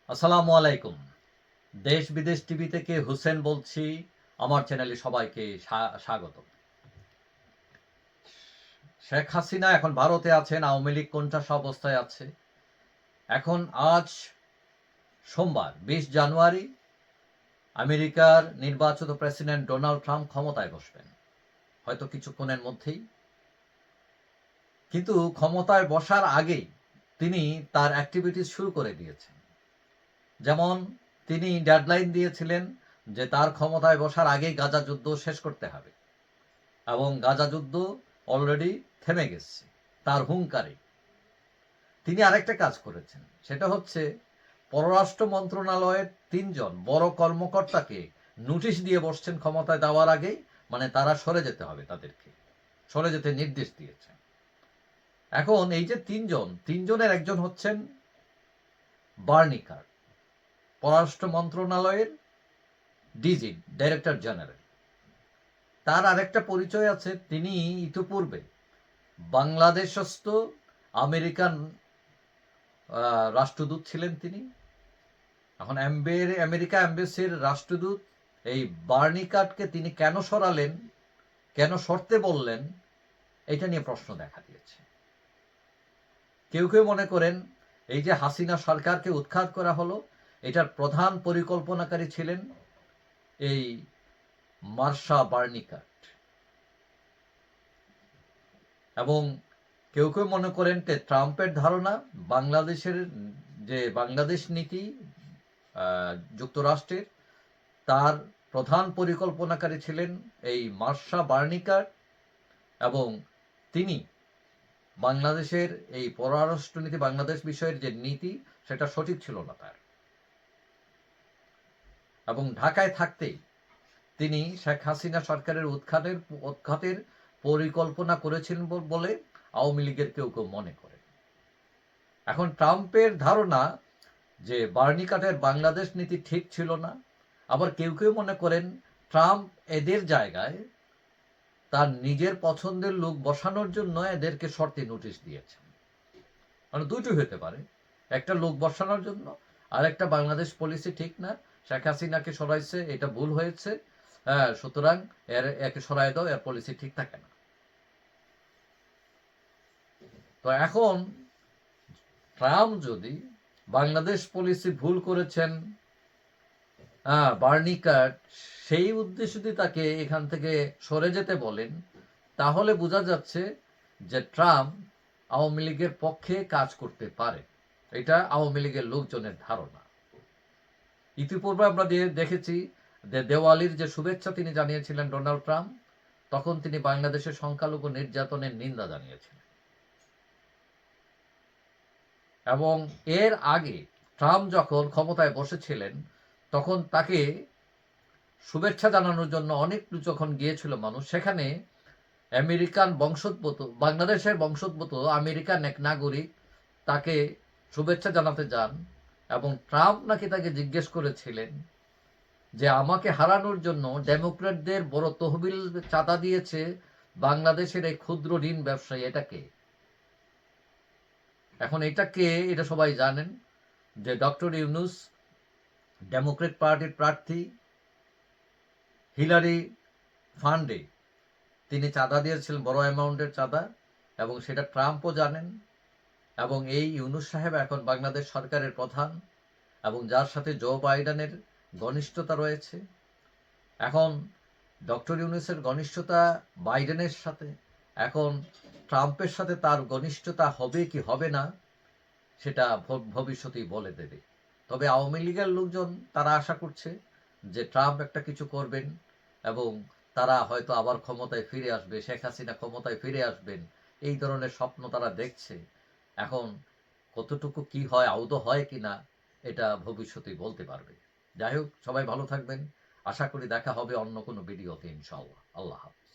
আসসালামু আলাইকুম। দেশ বিদেশ টিভি থেকে হুসেন বলছি। আমার চ্যানেলে সবাইকে স্বাগত। শেখ হাসিনা এখন ভারতে আছেন, আওয়ামী লীগ কোণঠাসা অবস্থায় আছে। এখন আজ সোমবার ২০ জানুয়ারি আমেরিকার নির্বাচিত প্রেসিডেন্ট ডোনাল্ড ট্রাম্প ক্ষমতায় বসবেন, হয়তো কিছুক্ষণের মধ্যেই। কিন্তু ক্ষমতায় বসার আগেই তিনি তার অ্যাক্টিভিটিস শুরু করে দিয়েছেন। যেমন তিনি ডেডলাইন দিয়েছিলেন যে তার ক্ষমতায় বসার আগেই গাজা যুদ্ধ শেষ করতে হবে, এবং গাজা যুদ্ধ অলরেডি থেমে গেছে তার হুঙ্কারে। তিনি আরেকটা কাজ করেছেন, সেটা হচ্ছে পররাষ্ট্র মন্ত্রণালয়ের ৩ জন বড় কর্মকর্তাকে নোটিশ দিয়ে বসছেন ক্ষমতায় দেওয়ার আগেই, মানে তারা সরে যেতে হবে, তাদেরকে সরে যেতে নির্দেশ দিয়েছেন। এখন এই যে তিনজনের একজন হচ্ছেন বার্নিকার, পররাষ্ট্র মন্ত্রণালয়ের ডিজি, ডাইরেক্টর জেনারেল। তার আরেকটা পরিচয় আছে, তিনি ইতিপূর্বে বাংলাদেশস্থ আমেরিকান রাষ্ট্রদূত ছিলেন তিনি। এখন আমেরিকা এম্বাসির রাষ্ট্রদূত এই বার্নিকাটকে তিনি কেন সরালেন, কেন সরতে বললেন, এটা নিয়ে প্রশ্ন দেখা দিয়েছে। কেউ কেউ মনে করেন এই যে হাসিনা সরকারকে উৎখাত করা হলো, এটার প্রধান পরিকল্পনাকারী ছিলেন এই মার্শা বার্নিকাট। এবং কেউ কেউ মনে করেন যে ট্রাম্পের ধারণা বাংলাদেশের যে বাংলাদেশ নীতি যুক্তরাষ্ট্রের, তার প্রধান পরিকল্পনাকারী ছিলেন এই মার্শা বার্নিকাট, এবং তিনি বাংলাদেশের এই পররাষ্ট্রনীতি, বাংলাদেশ বিষয়ের যে নীতি, সেটা সঠিক ছিল না তার। এবং ঢাকায় থাকতেই তিনি শেখ হাসিনা সরকারের উৎখাতের পরিকল্পনা করেছিলেন বলে আওয়ামী লীগের কেউ কেউ মনে করে। এখন ট্রাম্পের ধারণা যে বার্নিকাটের বাংলাদেশ নীতি ঠিক ছিল না। আবার কেউ কেউ মনে করেন ট্রাম্প এদের জায়গায় তার নিজের পছন্দের লোক বসানোর জন্য এদেরকে শর্তে নোটিশ দিয়েছেন। মানে দুটোই হতে পারে, একটা লোক বসানোর জন্য, আর একটা বাংলাদেশ পলিসি ঠিক না, শেখ হাসিনাকে সরাইছে, এটা ভুল হয়েছে, সুতরাং একে সরাই দাও, এর পলিসি ঠিক থাকে না। তো এখন ট্রাম্প যদি বাংলাদেশ পলিসি ভুল করেছেন, বার্নিকাট সেই উদ্দেশ্যে যদি তাকে এখান থেকে সরে যেতে বলেন, তাহলে বোঝা যাচ্ছে যে ট্রাম্প আওয়ামী লীগের পক্ষে কাজ করতে পারে। এটা আওয়ামী লীগের লোকজনের ধারণা। ইতিপূর্বে আমরা দেখেছি যে দেওয়ালির যে শুভেচ্ছা তিনি জানিয়েছিলেন ডোনাল্ড ট্রাম্প, তখন তিনি বাংলাদেশের সংখ্যালঘু নির্যাতনের নিন্দা জানিয়েছিলেন। এবং এর আগে ট্রাম্প যখন ক্ষমতায় বসেছিলেন, তখন তাকে শুভেচ্ছা জানানোর জন্য অনেক যখন গিয়েছিল মানুষ, সেখানে আমেরিকান বংশোদ্ভূত, বাংলাদেশের বংশোদ্ভূত আমেরিকান এক নাগরিক তাকে শুভেচ্ছা জানাতে যান, এবং ট্রাম্প নাকি তাকে জিজ্ঞেস করেছিলেন যে আমাকে হারানোর জন্য ডেমোক্র্যাটদের বড় তহবিল চাঁদা দিয়েছে বাংলাদেশের এই ক্ষুদ্র ঋণ ব্যবসায়ী, এটা কে? এখন এটা কে, এটা সবাই জানেন যে ডক্টর ইউনুস, ডেমোক্রেট পার্টির প্রার্থী। হিলারি ফান্ডে তিনি চাঁদা দিয়েছিলেন, বড় অ্যামাউন্টের চাঁদা, এবং সেটা ট্রাম্পও জানেন। এবং এই ইউনুস সাহেব এখন বাংলাদেশ সরকারের প্রধান, এবং যার সাথে জো বাইডেনের ঘনিষ্ঠতা রয়েছে। এখন ডক্টর ইউনুসের ঘনিষ্ঠতা বাইডেনের সাথে, এখন ট্রাম্পের সাথে তার ঘনিষ্ঠতা হবে কি হবে না, সেটা ভবিষ্যতেই বলে দেবে। তবে আওয়ামী লীগের লোকজন তারা আশা করছে যে ট্রাম্প একটা কিছু করবেন, এবং তারা হয়তো আবার ক্ষমতায় ফিরে আসবে, শেখ হাসিনা ক্ষমতায় ফিরে আসবেন, এই ধরনের স্বপ্ন তারা দেখছে। এখন কতটুকু কি হয়, আদৌ হয় কিনা, এটা ভবিষ্যতেই বলতে পারবে। যাই হোক, সবাই ভালো থাকবেন। আশা করি দেখা হবে অন্য কোনো ভিডিওতে, ইনশাআল্লাহ। আল্লাহ হাফেজ।